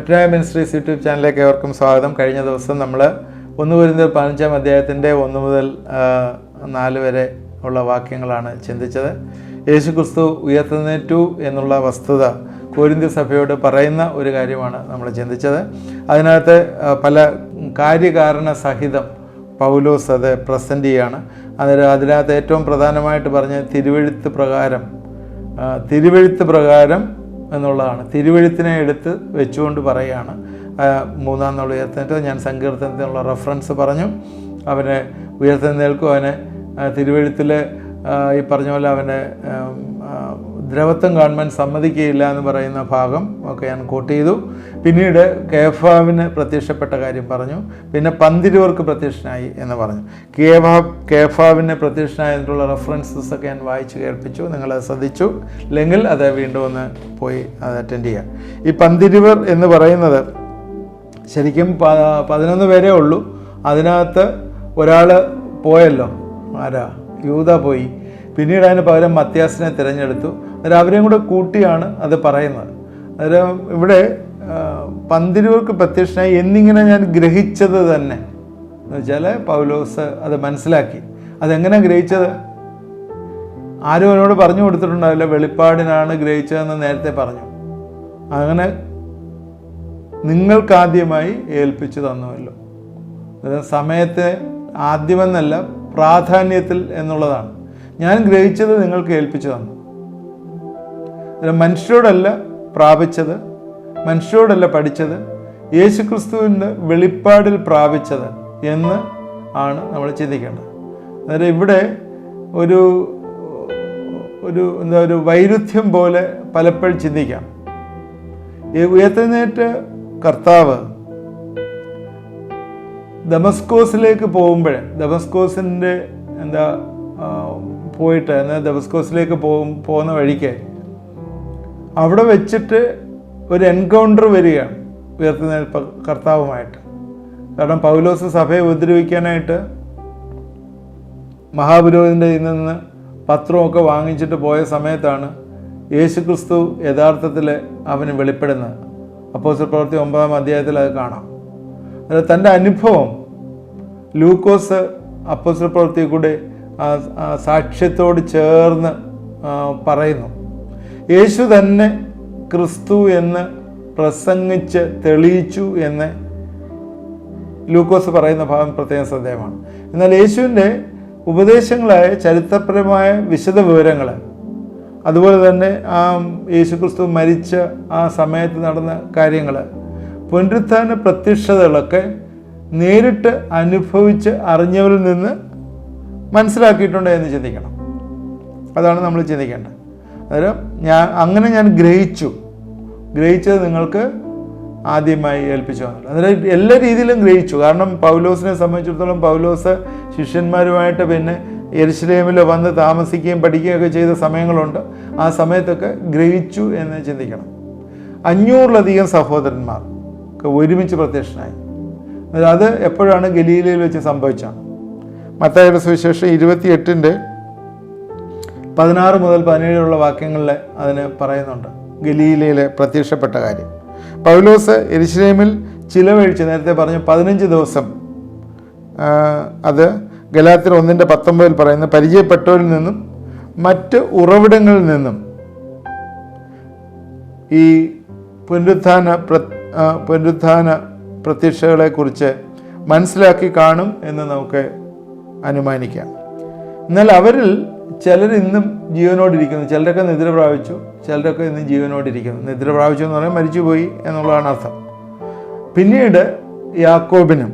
മെട്രോനോയ ministries YouTube ചാനലിലേക്ക് ഏവർക്കും സ്വാഗതം. കഴിഞ്ഞ ദിവസം നമ്മൾ 1 കൊരിന്ത്യർ 15 അധ്യായത്തിൻ്റെ 1 മുതൽ 4 വരെ ഉള്ള വാക്യങ്ങളാണ് ചിന്തിച്ചത്. യേശുക്രിസ്തു ഉയർത്തെഴുന്നേറ്റു എന്നുള്ള വസ്തുത കൊരിന്ത്യ സഭയോട് പറയുന്ന ഒരു കാര്യമാണ് നമ്മൾ ചിന്തിച്ചത്. അതിനകത്ത് പല കാര്യകാരണ സഹിതം പൗലോസ് അത് പ്രസൻറ്റ് ചെയ്യുകയാണ്. അതിനകത്ത് ഏറ്റവും പ്രധാനമായിട്ട് പറഞ്ഞ തിരുവെഴുത്ത് പ്രകാരം എന്നുള്ളതാണ്. തിരുവെഴുത്തിനെ എടുത്ത് വെച്ചുകൊണ്ട് പറയുകയാണ്. 3-ാം നാൾ ഉയർത്തെഴുന്നേറ്റ് ഞാൻ സങ്കീർത്തനത്തിനുള്ള റെഫറൻസ് പറഞ്ഞു. അവനെ ഉയർത്തെഴുന്നേൽക്കും, അവനെ തിരുവെഴുത്തിൽ ഈ പറഞ്ഞ പോലെ അവനെ ദ്രവത്വം കാണുവാൻ സമ്മതിക്കുകയില്ല എന്ന് പറയുന്ന ഭാഗം ഒക്കെ ഞാൻ കോട്ട് ചെയ്തു. പിന്നീട് കേഫാവിന് പ്രത്യക്ഷപ്പെട്ട കാര്യം പറഞ്ഞു. പിന്നെ 12 പ്രത്യക്ഷനായി എന്ന് പറഞ്ഞു. കേഫാവിന് പ്രത്യക്ഷനായതിനുള്ള റെഫറൻസസ് ഒക്കെ ഞാൻ വായിച്ച് കേൾപ്പിച്ചു. നിങ്ങളത് ശ്രദ്ധിച്ചു അല്ലെങ്കിൽ അത് വീണ്ടും ഒന്ന് പോയി അത് അറ്റൻഡ് ചെയ്യുക. ഈ 12 എന്ന് പറയുന്നത് ശരിക്കും 11 പേരേ ഉള്ളൂ. അതിനകത്ത് ഒരാൾ പോയല്ലോ, ആരാ? യൂദാ പോയി. പിന്നീട് അതിന് പകരം മത്യാസിനെ തിരഞ്ഞെടുത്തു. അന്നേരം അവരെയും കൂടെ കൂട്ടിയാണ് അത് പറയുന്നത്. അന്നേരം ഇവിടെ 12 പ്രത്യക്ഷനായി എന്നിങ്ങനെ ഞാൻ ഗ്രഹിച്ചത് തന്നെ എന്ന് വെച്ചാൽ പൗലോസ് അത് മനസ്സിലാക്കി. അതെങ്ങനെ ഗ്രഹിച്ചത്? ആരും അവനോട് പറഞ്ഞു കൊടുത്തിട്ടുണ്ടാവില്ല. വെളിപ്പാടിനാണ് ഗ്രഹിച്ചതെന്ന് നേരത്തെ പറഞ്ഞു. അങ്ങനെ നിങ്ങൾക്കാദ്യമായി ഏൽപ്പിച്ചു തന്നുവല്ലോ. സമയത്തെ ആദ്യമെന്നല്ല, പ്രാധാന്യത്തിൽ എന്നുള്ളതാണ്. ഞാൻ ഗ്രഹിച്ചത് നിങ്ങൾക്ക് ഏൽപ്പിച്ചു തന്നു. മനുഷ്യരോടല്ല പ്രാപിച്ചത്, മനുഷ്യരോടല്ല പഠിച്ചത്, യേശുക്രിസ്തുവിൻ്റെ വെളിപ്പാടിൽ പ്രാപിച്ചത് എന്ന് ആണ് നമ്മൾ ചിന്തിക്കേണ്ടത്. അതായത് ഇവിടെ ഒരു വൈരുദ്ധ്യം പോലെ പലപ്പോഴും ചിന്തിക്കാം. ഈ ഉയർത്തെഴുന്നേറ്റ കർത്താവ് ദമസ്കോസിലേക്ക് പോകുമ്പോൾ, ദമസ്കോസിൻ്റെ പോയിട്ട് എന്നാൽ ദമസ്കോസിലേക്ക് പോകുന്ന വഴിക്ക് അവിടെ വെച്ചിട്ട് ഒരു എൻകൗണ്ടർ വരികയാണ് ഉയർത്തെഴുന്നേൽപ്പ് കർത്താവുമായിട്ട്. കാരണം പൗലോസ് സഭയെ ഉപദ്രവിക്കാനായിട്ട് മഹാപുരോഹിതൻ്റെ നിന്ന് പത്രമൊക്കെ വാങ്ങിച്ചിട്ട് പോയ സമയത്താണ് യേശുക്രിസ്തു യഥാർത്ഥത്തിൽ അവന് വെളിപ്പെടുന്നത്. അപ്പോസ്തല പ്രവൃത്തി 9-ാം അധ്യായത്തിൽ അത് കാണാം. അത് തൻ്റെ അനുഭവം ലൂക്കോസ് അപ്പോസ്തല പ്രവൃത്തി കൂടെ സാക്ഷ്യത്തോട് ചേർന്ന് പറയുന്നു. യേശു തന്നെ ക്രിസ്തു എന്ന് പ്രസംഗിച്ച് തെളിയിച്ചു എന്ന് ലൂക്കോസ് പറയുന്ന ഭാഗം പ്രത്യേകം ശ്രദ്ധേയമാണ്. എന്നാൽ യേശുവിൻ്റെ ഉപദേശങ്ങളായ ചരിത്രപരമായ വിശദ വിവരങ്ങൾ, അതുപോലെ തന്നെ ആ യേശുക്രിസ്തു മരിച്ച ആ സമയത്ത് നടന്ന കാര്യങ്ങൾ, പുനരുത്ഥാന പ്രത്യക്ഷതകളൊക്കെ നേരിട്ട് അനുഭവിച്ച് അറിഞ്ഞവരിൽ നിന്ന് മനസ്സിലാക്കിയിട്ടുണ്ട് എന്ന് ചിന്തിക്കണം. അതാണ് നമ്മൾ ചിന്തിക്കേണ്ടത്. അന്നേരം ഞാൻ ഗ്രഹിച്ചത് നിങ്ങൾക്ക് ആദ്യമായി ഏൽപ്പിച്ചു വന്നില്ല. അന്നേരം എല്ലാ രീതിയിലും ഗ്രഹിച്ചു. കാരണം പൗലോസിനെ സംബന്ധിച്ചിടത്തോളം പൗലോസ് ശിഷ്യന്മാരുമായിട്ട് പിന്നെ യെരുശലേമിൽ വന്ന് താമസിക്കുകയും പഠിക്കുകയൊക്കെ ചെയ്ത സമയങ്ങളുണ്ട്. ആ സമയത്തൊക്കെ ഗ്രഹിച്ചു എന്ന് ചിന്തിക്കണം. 500-ലധികം സഹോദരന്മാർ ഒരുമിച്ച് പ്രത്യക്ഷനായി. അത് എപ്പോഴാണ്? ഗലീലയിൽ വെച്ച് സംഭവിച്ചാണ്. മത്തായിയുടെ സുവിശേഷം 28-ന്റെ 16 മുതൽ 17 വാക്യങ്ങളിൽ അതിന് പറയുന്നുണ്ട് ഗലീലയിലെ പ്രത്യക്ഷപ്പെട്ട കാര്യം. പൗലോസ് യെരുശലേമിൽ ചിലവഴിച്ച്, നേരത്തെ പറഞ്ഞു 15 ദിവസം, അത് ഗലാത്യർ 1:19 പറയുന്ന പരിചയപ്പെട്ടവരിൽ നിന്നും മറ്റ് ഉറവിടങ്ങളിൽ നിന്നും ഈ പുനരുത്ഥാന പ്രത്യക്ഷകളെക്കുറിച്ച് മനസ്സിലാക്കി കാണും എന്ന് നമുക്ക് അനുമാനിക്കാം. എന്നാൽ അവരിൽ ചിലർ ഇന്നും ജീവനോടിരിക്കുന്നു. ചിലരൊക്കെ നിദ്ര പ്രാപിച്ചു, ചിലരൊക്കെ ഇന്നും ജീവനോടിരിക്കുന്നു. നിദ്ര പ്രാപിച്ചു എന്ന് പറഞ്ഞാൽ മരിച്ചുപോയി എന്നുള്ളതാണ് അർത്ഥം. പിന്നീട് യാക്കോബിനും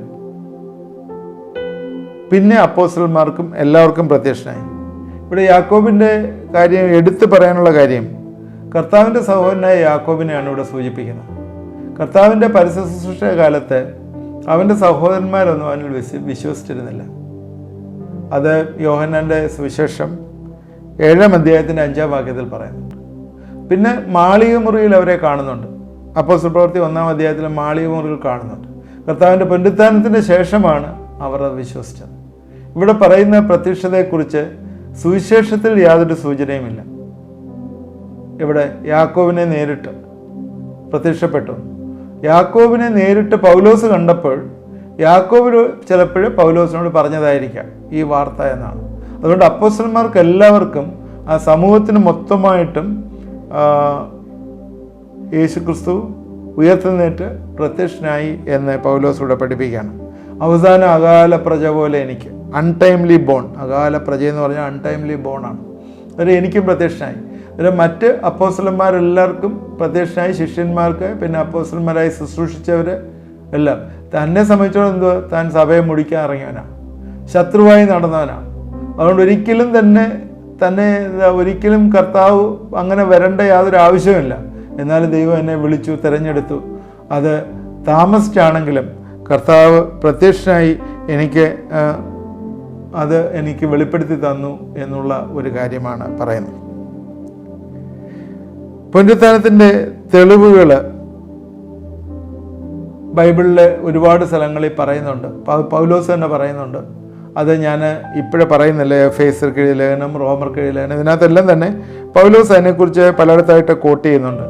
പിന്നെ അപ്പോസ്തലന്മാർക്കും എല്ലാവർക്കും പ്രത്യക്ഷനായി. ഇവിടെ യാക്കോബിൻ്റെ കാര്യം എടുത്തു പറയാനുള്ള കാര്യം കർത്താവിൻ്റെ സഹോദരനായ യാക്കോബിനെയാണ് ഇവിടെ സൂചിപ്പിക്കുന്നത്. കർത്താവിൻ്റെ പരസ്യശുശ്രൂഷ കാലത്ത് അവൻ്റെ സഹോദരന്മാരൊന്നും അവനിൽ വിശ്വസിച്ചിരുന്നില്ല. അത് യോഹന്നാൻ്റെ സുവിശേഷം 7-ാം അധ്യായത്തിൻ്റെ 5-ാം വാക്യത്തിൽ പറയുന്നുണ്ട്. പിന്നെ മാളിക മുറിയിൽ അവരെ കാണുന്നുണ്ട്. അപ്പോസ്തല പ്രവൃത്തി 1-ാം അധ്യായത്തിൽ മാളിക മുറിയിൽ കാണുന്നുണ്ട്. കർത്താവിൻ്റെ പുനരുത്ഥാനത്തിന് ശേഷമാണ് അവർ അത് വിശ്വസിച്ചത്. ഇവിടെ പറയുന്ന പ്രത്യക്ഷതയെക്കുറിച്ച് സുവിശേഷത്തിൽ യാതൊരു സൂചനയുമില്ല. ഇവിടെ യാക്കോബിനെ നേരിട്ട് പ്രത്യക്ഷപ്പെട്ടു. യാക്കോബിനെ നേരിട്ട് പൗലോസ് കണ്ടപ്പോൾ യാക്കോബ് ചിലപ്പോൾ പൗലോസിനോട് പറഞ്ഞതായിരിക്കാം ഈ വാർത്ത എന്നാണ്. അതുകൊണ്ട് അപ്പോസ്തലന്മാർക്ക് എല്ലാവർക്കും ആ സമൂഹത്തിന് മൊത്തമായിട്ടും യേശുക്രിസ്തു ഉയർത്തെഴുന്നേറ്റ് പ്രത്യക്ഷനായി എന്ന് പൗലോസ് ഇവിടെ പഠിപ്പിക്കുകയാണ്. അവസാനം അകാല പ്രജ പോലെ എനിക്ക്, അൺടൈംലി ബോൺ, അകാല പ്രജ എന്ന് പറഞ്ഞാൽ അൺടൈംലി ബോൺ ആണ്. അതൊരു എനിക്കും പ്രത്യക്ഷനായി. അതിൽ മറ്റ് അപ്പോസ്തലന്മാരെല്ലാവർക്കും പ്രത്യക്ഷനായി, ശിഷ്യന്മാർക്ക്, പിന്നെ അപ്പോസ്തലന്മാരായി ശുശ്രൂഷിച്ചവർ എല്ലാം. തന്നെ സംബന്ധിച്ചോളം എന്തുവാ, താൻ സഭയെ മുടിക്കാൻ ഇറങ്ങിയവനാണ്, ശത്രുവായി നടന്നവനാണ്. അതുകൊണ്ട് ഒരിക്കലും കർത്താവ് അങ്ങനെ വരേണ്ട യാതൊരു ആവശ്യമില്ല. എന്നാലും ദൈവം എന്നെ വിളിച്ചു, തിരഞ്ഞെടുത്തു. അത് താമസിച്ചാണെങ്കിലും കർത്താവ് പ്രത്യക്ഷനായി എനിക്ക് വെളിപ്പെടുത്തി തന്നു എന്നുള്ള ഒരു കാര്യമാണ് പറയുന്നത്. പുനരുത്ഥാനത്തിൻ്റെ തെളിവുകൾ ബൈബിളിലെ ഒരുപാട് സ്ഥലങ്ങളിൽ പറയുന്നുണ്ട്. പൗലോസ് തന്നെ പറയുന്നുണ്ട്. അത് ഞാൻ ഇപ്പോഴേ പറയുന്നില്ല. എഫേസ്യർക്ക് എഴുതിയ ലേഖനം, റോമർക്ക് എഴുതിയ ലേഖനം, ഇതിനകത്തെല്ലാം തന്നെ പൗലോസ് അതിനെക്കുറിച്ച് പലയിടത്തായിട്ട് കോട്ട് ചെയ്യുന്നുണ്ട്.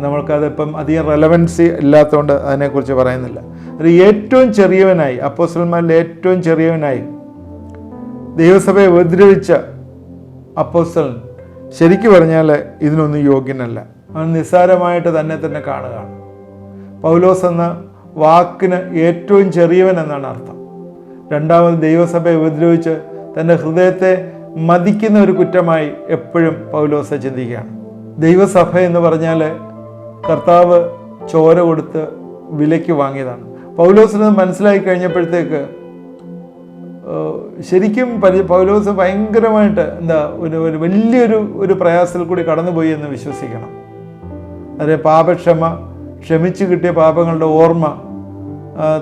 നമ്മൾക്കതിപ്പം അധികം റെലവൻസി ഇല്ലാത്തതുകൊണ്ട് അതിനെക്കുറിച്ച് പറയുന്നില്ല. അത് ഏറ്റവും ചെറിയവനായി, അപ്പോസ്തലന്മാരിൽ ഏറ്റവും ചെറിയവനായി ദൈവസഭയെ ഉപദ്രവിച്ച അപ്പോസ്തലൻ ശരിക്കും പറഞ്ഞാൽ ഇതിനൊന്നും യോഗ്യനല്ല. അവൻ നിസ്സാരമായിട്ട് തന്നെ കാണുകയാണ്. പൗലോസ് എന്ന വാക്കിന് ഏറ്റവും ചെറിയവൻ എന്നാണ് അർത്ഥം. രണ്ടാമത് ദൈവസഭയെ ഉപദ്രവിച്ച് തൻ്റെ ഹൃദയത്തെ മതിക്കുന്ന ഒരു കുറ്റമായി എപ്പോഴും പൗലോസ് ചിന്തിക്കുകയാണ്. ദൈവസഭ എന്ന് പറഞ്ഞാൽ കർത്താവ് ചോര കൊടുത്ത് വിലയ്ക്ക് വാങ്ങിയതാണ്. പൗലോസിന് മനസ്സിലായി കഴിഞ്ഞപ്പോഴത്തേക്ക് ശരിക്കും പൗലോസ് ഭയങ്കരമായിട്ട് ഒരു വലിയൊരു പ്രയാസത്തിൽ കൂടി കടന്നുപോയി എന്ന് വിശ്വസിക്കണം. അത് പാപക്ഷമ, ക്ഷമിച്ചു കിട്ടിയ പാപങ്ങളുടെ ഓർമ്മ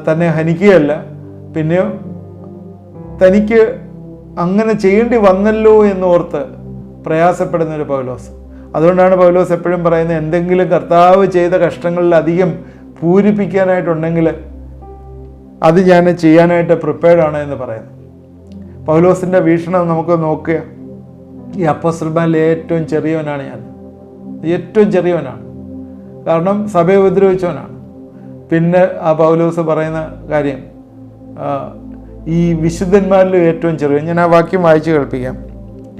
തന്നെ ഹനിക്കുകയല്ല, പിന്നെയോ തനിക്ക് അങ്ങനെ ചെയ്യേണ്ടി വന്നല്ലോ എന്നോർത്ത് പ്രയാസപ്പെടുന്ന ഒരു പൗലോസ്. അതുകൊണ്ടാണ് പൗലോസ് എപ്പോഴും പറയുന്നത്, എന്തെങ്കിലും കർത്താവ് ചെയ്ത കഷ്ടങ്ങളിൽ അധികം പൂരിപ്പിക്കാനായിട്ടുണ്ടെങ്കിൽ അത് ഞാൻ ചെയ്യാനായിട്ട് പ്രിപ്പയർഡാണ് എന്ന് പറയുന്നു. പൗലോസിൻ്റെ വീക്ഷണം നമുക്ക് നോക്കുക. ഈ അപ്പോസ്തലന്മാരിൽ ഏറ്റവും ചെറിയവനാണ് ഞാൻ, ഏറ്റവും ചെറിയവനാണ്. കാരണം സഭയെ ഉപദ്രവിച്ചവനാണ്. പിന്നെ ആ പൗലോസ് പറയുന്ന കാര്യം, ഈ വിശുദ്ധന്മാരിലും ഏറ്റവും ചെറിയ, ഞാൻ ആ വാക്യം വായിച്ച് കേൾപ്പിക്കാം.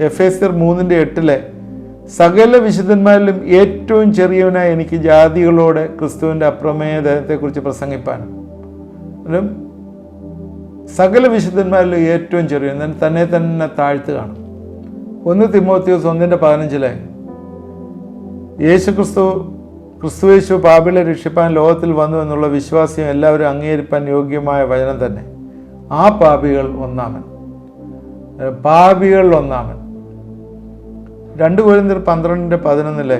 എഫേസ്യർ 3:8 സകല വിശുദ്ധന്മാരിലും ഏറ്റവും ചെറിയവനായി എനിക്ക് ജാതികളോട് ക്രിസ്തുവിൻ്റെ അപ്രമേയത്തെക്കുറിച്ച് പ്രസംഗിപ്പാൻ. സകല വിശുദ്ധന്മാരിലും ഏറ്റവും ചെറിയവൻ തന്നെ താഴ്ത്തുകയാണ്. 1 തിമോത്തിയോസ് 1:15 ക്രിസ്തുയേശു പാപികളെ രക്ഷിപ്പാൻ ലോകത്തിൽ വന്നു എന്നുള്ള വിശ്വാസം എല്ലാവരും അംഗീകരിപ്പാൻ യോഗ്യമായ വചനം തന്നെ. ആ പാപികൾ ഒന്നാമൻ. 2 കൊരിന്ത്യർ 12:11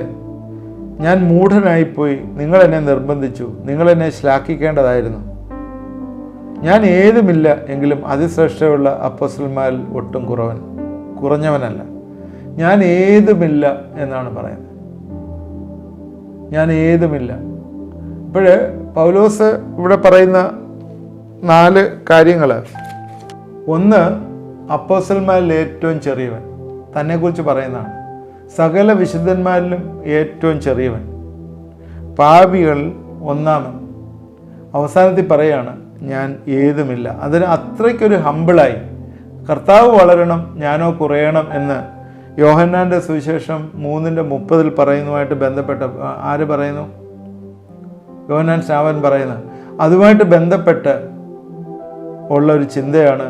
ഞാൻ മൂഢനായിപ്പോയി, നിങ്ങൾ എന്നെ നിർബന്ധിച്ചു, നിങ്ങൾ എന്നെ ശ്ലാഘിക്കേണ്ടതായിരുന്നു. ഞാൻ ഏതുമില്ല എങ്കിലും അതിശ്രേഷ്ഠയുള്ള അപ്പോസ്തലന്മാരിൽ ഒട്ടും കുറഞ്ഞവനല്ല. ഞാൻ ഏതുമില്ല എന്നാണ് പറയുന്നത്. ഞാൻ ഏതുമില്ല. ഇപ്പോഴ് പൗലോസ് ഇവിടെ പറയുന്ന 4 കാര്യങ്ങൾ. 1, അപ്പോസ്തലന്മാരിൽ ഏറ്റവും ചെറിയവൻ, തന്നെക്കുറിച്ച് പറയുന്നതാണ്. സകല വിശുദ്ധന്മാരിലും ഏറ്റവും ചെറിയവൻ, പാപികൾ ഒന്നാമൻ. അവസാനത്തിൽ പറയാണ് ഞാൻ ഏതുമില്ല. അതിന് അത്രയ്ക്കൊരു ഹമ്പിളായി, കർത്താവ് വളരണം ഞാനോ കുറയണം എന്ന് യോഹന്നാൻ്റെ സുവിശേഷം 3:30 പറയുന്നതുമായിട്ട് ബന്ധപ്പെട്ട ആര് പറയുന്നു? യോഹന്നാൻ സ്നാപകൻ പറയുന്നത്. അതുമായിട്ട് ബന്ധപ്പെട്ട് ഉള്ള ഒരു ചിന്തയാണ്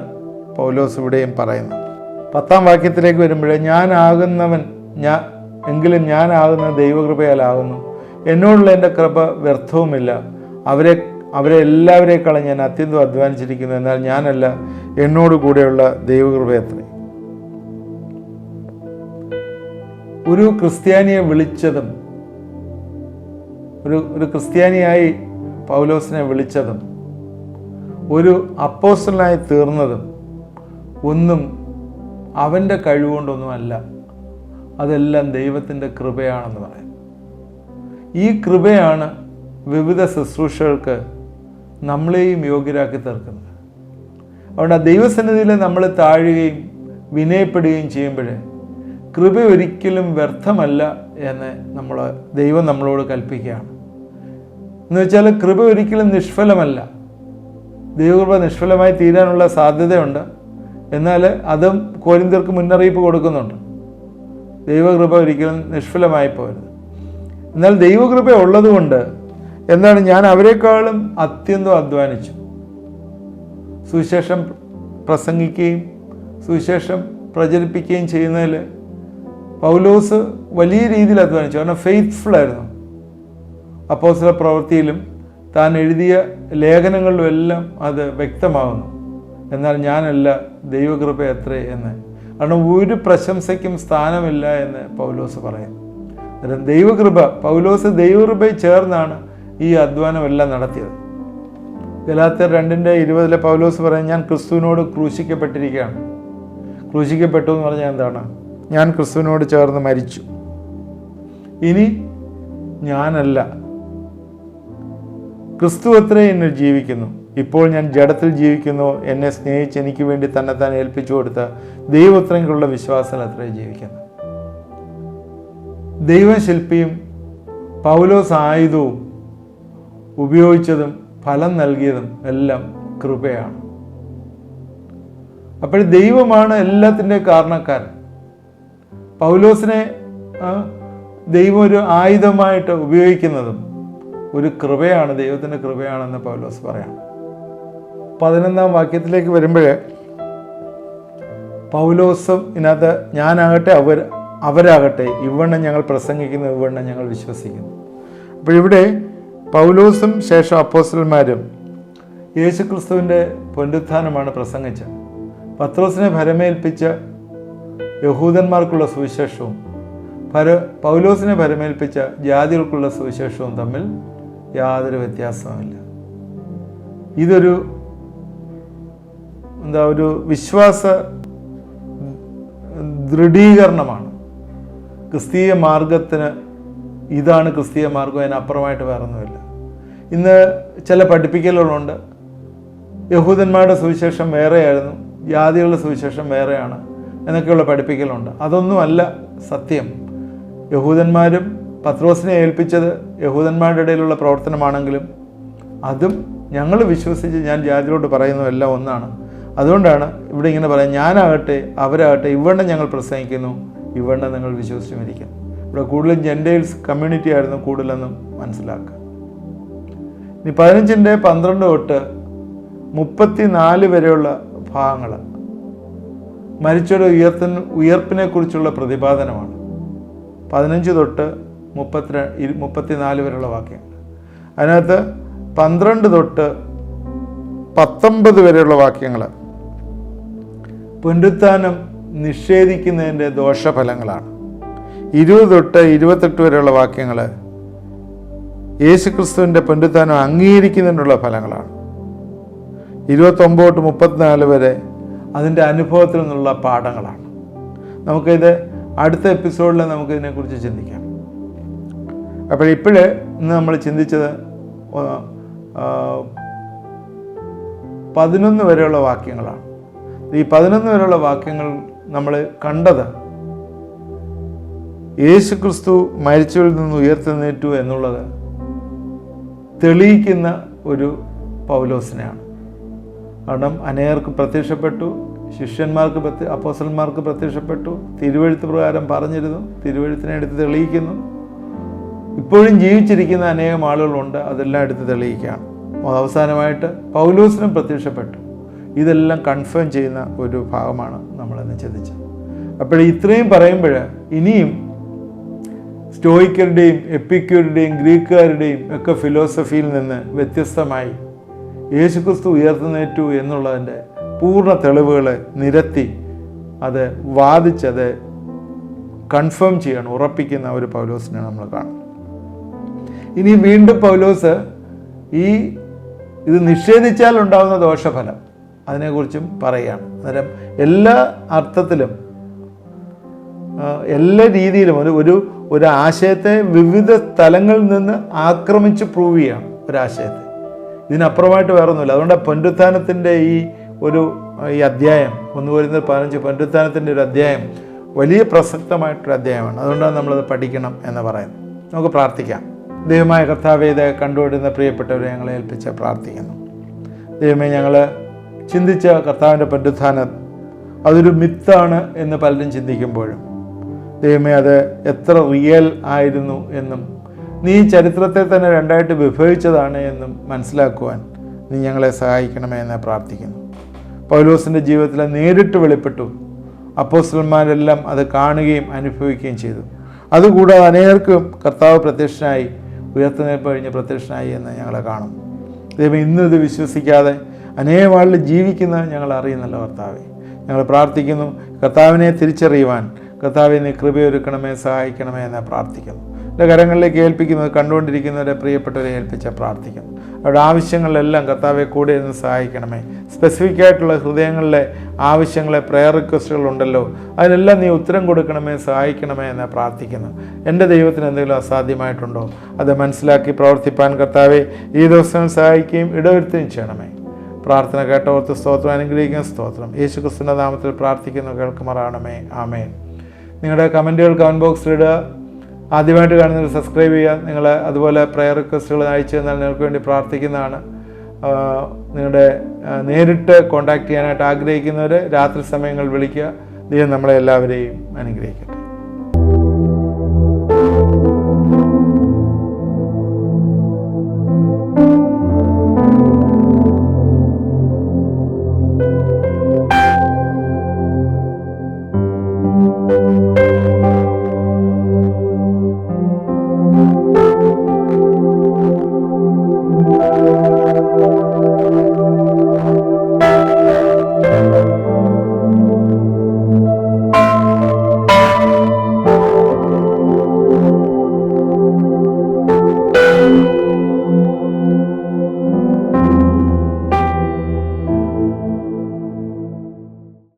പൗലോസ് ഇവിടെയും പറയുന്നത്. 10-ാം വാക്യത്തിലേക്ക് വരുമ്പോഴേ എങ്കിലും ഞാനാകുന്ന ദൈവകൃപയാലാകുന്നു, എന്നോടുള്ള എൻ്റെ കൃപ വ്യർത്ഥവുമില്ല. അവരെ എല്ലാവരെക്കാളും ഞാൻ അത്യന്തം അധ്വാനിച്ചിരിക്കുന്നു, എന്നാൽ ഞാനല്ല, എന്നോട് കൂടെയുള്ള ദൈവകൃപയത്രേ. ഒരു ക്രിസ്ത്യാനിയെ വിളിച്ചതും ഒരു ക്രിസ്ത്യാനിയായി പൗലോസിനെ വിളിച്ചതും ഒരു അപ്പോസ്തലനായി തീർന്നതും ഒന്നും അവൻ്റെ കഴിവുകൊണ്ടൊന്നുമല്ല. അതെല്ലാം ദൈവത്തിൻ്റെ കൃപയാണെന്ന് പറയും. ഈ കൃപയാണ് വിവിധ ശുശ്രൂഷകൾക്ക് നമ്മളെയും യോഗ്യരാക്കി തീർക്കുന്നത്. അതുകൊണ്ട് ആ ദൈവസന്നിധിയിൽ നമ്മൾ താഴുകയും വിനയപ്പെടുകയും ചെയ്യുമ്പോൾ കൃപ ഒരിക്കലും വ്യർത്ഥമല്ല എന്ന് ദൈവം നമ്മളോട് കൽപ്പിക്കുകയാണ്. എന്ന് വെച്ചാൽ കൃപ ഒരിക്കലും നിഷ്ഫലമല്ല. ദൈവകൃപ നിഷ്ഫലമായി തീരാനുള്ള സാധ്യതയുണ്ട്. എന്നാൽ അതും കൊരിന്ത്യർക്ക് മുന്നറിയിപ്പ് കൊടുക്കുന്നുണ്ട്. ദൈവകൃപ ഒരിക്കലും നിഷ്ഫലമായി പോകരുത്. എന്നാൽ ദൈവകൃപ ഉള്ളതുകൊണ്ട് എന്താണ്, ഞാൻ അവരെക്കാളും അത്യന്തം അധ്വാനിച്ചു. സുവിശേഷം പ്രസംഗിക്കുകയും സുവിശേഷം പ്രചരിപ്പിക്കുകയും ചെയ്യുന്നതിൽ പൗലോസ് വലിയ രീതിയിൽ അധ്വാനിച്ചു. കാരണം ഫെയ്ത്ത്ഫുൾ ആയിരുന്നു. അപ്പോസ്തല പ്രവൃത്തിയിലും താൻ എഴുതിയ ലേഖനങ്ങളിലും എല്ലാം അത് വ്യക്തമാകുന്നു. എന്നാൽ ഞാനല്ല, ദൈവകൃപ എത്രേ എന്ന്. കാരണം ഒരു പ്രശംസയ്ക്കും സ്ഥാനമില്ല എന്ന് പൗലോസ് പറയുന്നു. അന്നേരം ദൈവകൃപ, പൗലോസ് ദൈവകൃപയിൽ ചേർന്നാണ് ഈ അധ്വാനമെല്ലാം നടത്തിയത്. ഗലാത്യർ 2:20 പൗലോസ് പറയും, ഞാൻ ക്രിസ്തുവിനോട് ക്രൂശിക്കപ്പെട്ടിരിക്കുകയാണ്. ക്രൂശിക്കപ്പെട്ടു എന്ന് പറഞ്ഞാൽ എന്താണ്? ഞാൻ ക്രിസ്തുവിനോട് ചേർന്ന് മരിച്ചു. ഇനി ഞാനല്ല, ക്രിസ്തു അത്രേ എന്നിൽ ജീവിക്കുന്നു. ഇപ്പോൾ ഞാൻ ജഡത്തിൽ ജീവിക്കുന്നു. എന്നെ സ്നേഹിച്ച് എനിക്ക് വേണ്ടി തന്നെത്താൻ ഏൽപ്പിച്ചു കൊടുത്ത ദൈവത്തിലുള്ള വിശ്വാസത്തിൽ അത്രേ ജീവിക്കുന്നു. ദൈവശില്പിയും പൗലോസ് ആയുധവും ഉപയോഗിച്ചതും ഫലം നൽകിയതും എല്ലാം കൃപയാണ്. അപ്പോൾ ദൈവമാണ് എല്ലാത്തിൻ്റെ കാരണക്കാരൻ. പൗലോസിനെ ദൈവം ഒരു ആയുധമായിട്ട് ഉപയോഗിക്കുന്നതും ഒരു കൃപയാണ്, ദൈവത്തിൻ്റെ കൃപയാണെന്ന് പൗലോസ് പറയാം. 11-ാം വാക്യത്തിലേക്ക് വരുമ്പോൾ പൗലോസും ഇതിനകത്ത് ഞാനാകട്ടെ അവരാകട്ടെ ഇവണ്ണം ഞങ്ങൾ പ്രസംഗിക്കുന്നു, ഇവണ്ണം ഞങ്ങൾ വിശ്വസിക്കുന്നു. അപ്പോഴിവിടെ പൗലോസും ശേഷം അപ്പോസ്തലന്മാരും യേശുക്രിസ്തുവിൻ്റെ പുനരുത്ഥാനമാണ് പ്രസംഗിച്ചത്. പത്രോസിനെ ഭരമേൽപ്പിച്ച യഹൂദന്മാർക്കുള്ള സുവിശേഷവും പൗലോസിനെ ഭരമേൽപ്പിച്ച ജാതികൾക്കുള്ള സുവിശേഷവും തമ്മിൽ യാതൊരു വ്യത്യാസവുമില്ല. ഇതൊരു ഒരു വിശ്വാസ ദൃഢീകരണമാണ്. ക്രിസ്തീയ മാർഗത്തിന് ഇതാണ് ക്രിസ്തീയ മാർഗം, അതിനപ്പുറമായിട്ട് വേറൊന്നുമില്ല. ഇന്ന് ചില പഠിപ്പിക്കലുകളുണ്ട്. യഹൂദന്മാരുടെ സുവിശേഷം വേറെയായിരുന്നു, ജാതികളുടെ സുവിശേഷം വേറെയാണ് എന്നൊക്കെയുള്ള പഠിപ്പിക്കലുണ്ട്. അതൊന്നുമല്ല സത്യം. യഹൂദന്മാരും പത്രോസിനെ ഏൽപ്പിച്ചത് യഹൂദന്മാരുടെ ഇടയിലുള്ള പ്രവർത്തനമാണെങ്കിലും അതും ഞങ്ങൾ വിശ്വസിച്ച് ഞാൻ ജാതികളോട് പറയുന്നു എല്ലാം ഒന്നാണ്. അതുകൊണ്ടാണ് ഇവിടെ ഇങ്ങനെ പറയാം, ഞാനാകട്ടെ അവരാകട്ടെ ഇവണ്ണം ഞങ്ങൾ പ്രസംഗിക്കുന്നു, ഇവണ്ണം നിങ്ങൾ വിശ്വസിച്ച് മരിക്കുന്നു. ഇവിടെ കൂടുതലും ജെൻറ്റൈൽസ് കമ്മ്യൂണിറ്റി ആയിരുന്നു കൂടുതലെന്നും മനസ്സിലാക്കുക. ഇനി 15-12 തൊട്ട് 34 വരെയുള്ള ഭാഗങ്ങൾ മരിച്ചവരുടെ ഉയർപ്പിനെ കുറിച്ചുള്ള പ്രതിപാദനമാണ്. 15 തൊട്ട് 34 വരെയുള്ള വാക്യങ്ങൾ. അതിനകത്ത് 12 തൊട്ട് 19 വരെയുള്ള വാക്യങ്ങൾ പുനരുത്ഥാനം നിഷേധിക്കുന്നതിൻ്റെ ദോഷഫലങ്ങളാണ്. 20 തൊട്ട് 28 വരെയുള്ള വാക്യങ്ങൾ യേശുക്രിസ്തുവിൻ്റെ പുനരുത്ഥാനം അംഗീകരിക്കുന്നതിനുള്ള ഫലങ്ങളാണ്. 29 തൊട്ട് 34 വരെ അതിൻ്റെ അനുഭവത്തിൽ നിന്നുള്ള പാഠങ്ങളാണ്. നമുക്കിത് അടുത്ത എപ്പിസോഡിൽ നമുക്കിതിനെക്കുറിച്ച് ചിന്തിക്കാം. അപ്പോൾ ഇന്ന് നമ്മൾ ചിന്തിച്ചത് 11 വരെയുള്ള വാക്യങ്ങളാണ്. ഈ 11 വരെയുള്ള വാക്യങ്ങൾ നമ്മൾ കണ്ടത് യേശുക്രിസ്തു മരിച്ചവരിൽ നിന്ന് ഉയർത്തെഴുന്നേറ്റു എന്നുള്ളത് തെളിയിക്കുന്ന ഒരു പൗലോസിനെയാണ്. കാരണം അനേകർക്ക് പ്രത്യക്ഷപ്പെട്ടു, ശിഷ്യന്മാർക്ക് അപ്പോസ്തലന്മാർക്ക് പ്രത്യക്ഷപ്പെട്ടു, തിരുവെഴുത്ത് പ്രകാരം പറഞ്ഞിരുന്നു, തിരുവെഴുത്തിനെ എടുത്ത് തെളിയിക്കുന്നു. ഇപ്പോഴും ജീവിച്ചിരിക്കുന്ന അനേകം ആളുകളുണ്ട്, അതെല്ലാം എടുത്ത് തെളിയിക്കുകയാണ്. അവസാനമായിട്ട് പൗലോസിനും പ്രത്യക്ഷപ്പെട്ടു. ഇതെല്ലാം കൺഫേം ചെയ്യുന്ന ഒരു ഭാഗമാണ് നമ്മളിന്ന് ചിന്തിച്ചത്. അപ്പോൾ ഇത്രയും പറയുമ്പോൾ ഇനിയും സ്റ്റോയിക്കരുടെയും എപ്പിക്യൂരുടെയും ഗ്രീക്കുകാരുടെയും ഒക്കെ ഫിലോസഫിയിൽ നിന്ന് വ്യത്യസ്തമായി യേശുക്രിസ്തു ഉയർത്തുന്നേറ്റു എന്നുള്ളതിൻ്റെ പൂർണ്ണ തെളിവുകളെ നിരത്തി അത് വാദിച്ചത് കൺഫേം ചെയ്യണം, ഉറപ്പിക്കുന്ന ഒരു പൗലോസിനെ നമ്മൾ കാണും. ഇനി വീണ്ടും പൗലോസ് ഇത് നിഷേധിച്ചാൽ ഉണ്ടാകുന്ന ദോഷഫലം അതിനെക്കുറിച്ചും പറയുകയാണ്. അന്നേരം എല്ലാ അർത്ഥത്തിലും എല്ലാ രീതിയിലും ഒരു ആശയത്തെ വിവിധ സ്ഥലങ്ങളിൽ നിന്ന് ആക്രമിച്ച് പ്രൂവ് ചെയ്യണം ഒരാശയത്തെ. ഇതിനപ്പുറമായിട്ട് വേറൊന്നുമില്ല. അതുകൊണ്ട് പുനരുത്ഥാനത്തിൻ്റെ ഈ അധ്യായം 1-15 പുനരുത്ഥാനത്തിൻ്റെ ഒരു അധ്യായം വലിയ പ്രസക്തമായിട്ടൊരു അധ്യായമാണ്. അതുകൊണ്ടാണ് നമ്മളത് പഠിക്കണം എന്ന് പറയുന്നത്. നമുക്ക് പ്രാർത്ഥിക്കാം. ദൈവമായ കർത്താവേ, ഇത് കണ്ടുകൊണ്ടിരുന്ന പ്രിയപ്പെട്ടവരെ ഞങ്ങളെ ഏൽപ്പിച്ച് പ്രാർത്ഥിക്കുന്നു. ദൈവമേ, ഞങ്ങൾ ചിന്തിച്ച കർത്താവിൻ്റെ പുനരുത്ഥാനം അതൊരു മിത്താണ് എന്ന് പലരും ചിന്തിക്കുമ്പോഴും ദൈവമേ, അത് എത്ര റിയൽ ആയിരുന്നു എന്നും നീ ചരിത്രത്തെ തന്നെ രണ്ടായിട്ട് വിഭജിച്ചതാണ് എന്നും മനസ്സിലാക്കുവാൻ നീ ഞങ്ങളെ സഹായിക്കണമേ എന്ന് പ്രാർത്ഥിക്കുന്നു. പൗലോസിൻ്റെ ജീവിതത്തിൽ നേരിട്ട് വെളിപ്പെട്ടു. അപ്പോസ്തലന്മാരെല്ലാം അത് കാണുകയും അനുഭവിക്കുകയും ചെയ്തു. അതുകൂടാതെ അനേകർക്കും കർത്താവ് പ്രത്യക്ഷനായി, ഉയർത്തെഴുന്നേൽപ്പ് കഴിഞ്ഞ് പ്രത്യക്ഷനായി എന്ന് ഞങ്ങളെ കാണും. ദൈവം ഇന്നും ഇത് വിശ്വസിക്കാതെ അനേകം ആളുകൾ ജീവിക്കുന്ന ഞങ്ങൾ അറിയുന്നല്ലോ കർത്താവെ. ഞങ്ങൾ പ്രാർത്ഥിക്കുന്നു, കർത്താവിനെ തിരിച്ചറിയുവാൻ കർത്താവെ നീ കൃപയൊരുക്കണമേ, സഹായിക്കണമേ എന്ന് പ്രാർത്ഥിക്കുന്നു. എൻ്റെ കരങ്ങളിലേക്ക് ഏൽപ്പിക്കുന്നത് കണ്ടുകൊണ്ടിരിക്കുന്നവരെ പ്രിയപ്പെട്ടവരെ ഏൽപ്പിച്ച് പ്രാർത്ഥിക്കുന്നു. അവരുടെ ആവശ്യങ്ങളിലെല്ലാം കർത്താവെ കൂടെ ഇരുന്ന് സഹായിക്കണമേ. സ്പെസിഫിക്കായിട്ടുള്ള ഹൃദയങ്ങളിലെ ആവശ്യങ്ങളെ, പ്രയർ റിക്വസ്റ്റുകളുണ്ടല്ലോ, അതിനെല്ലാം നീ ഉത്തരം കൊടുക്കണമേ, സഹായിക്കണമേ എന്ന് പ്രാർത്ഥിക്കുന്നു. എൻ്റെ ദൈവത്തിന് എന്തെങ്കിലും അസാധ്യമായിട്ടുണ്ടോ അത് മനസ്സിലാക്കി പ്രവർത്തിപ്പാൻ കർത്താവെ ഈ ദിവസം സഹായിക്കുകയും ഇടവരുത്തുകയും ചെയ്യണമേ. പ്രാർത്ഥന കേട്ടവർക്ക് സ്തോത്രം, അനുഗ്രഹിക്കുന്ന സ്തോത്രം. യേശു ക്രിസ്തുവിൻ്റെ നാമത്തിൽ പ്രാർത്ഥിക്കുന്നു, കേൾക്കുമാറാണമേ. ആമേൻ. നിങ്ങളുടെ കമൻറ്റുകൾ കമൻറ്റ് ബോക്സിലിടുക. ആദ്യമായിട്ട് കാണുന്നവർ സബ്സ്ക്രൈബ് ചെയ്യുക. നിങ്ങൾ അതുപോലെ പ്രയർ റിക്വസ്റ്റുകൾ അയച്ചു തന്നാൽ നിങ്ങൾക്ക് വേണ്ടി പ്രാർത്ഥിക്കുന്നതാണ്. നിങ്ങളുടെ നേരിട്ട് കോൺടാക്റ്റ് ചെയ്യാനായിട്ട് ആഗ്രഹിക്കുന്നവർ രാത്രി സമയങ്ങളിൽ വിളിക്കുക. ദൈവം നമ്മളെ എല്ലാവരെയും അനുഗ്രഹിക്കട്ടെ.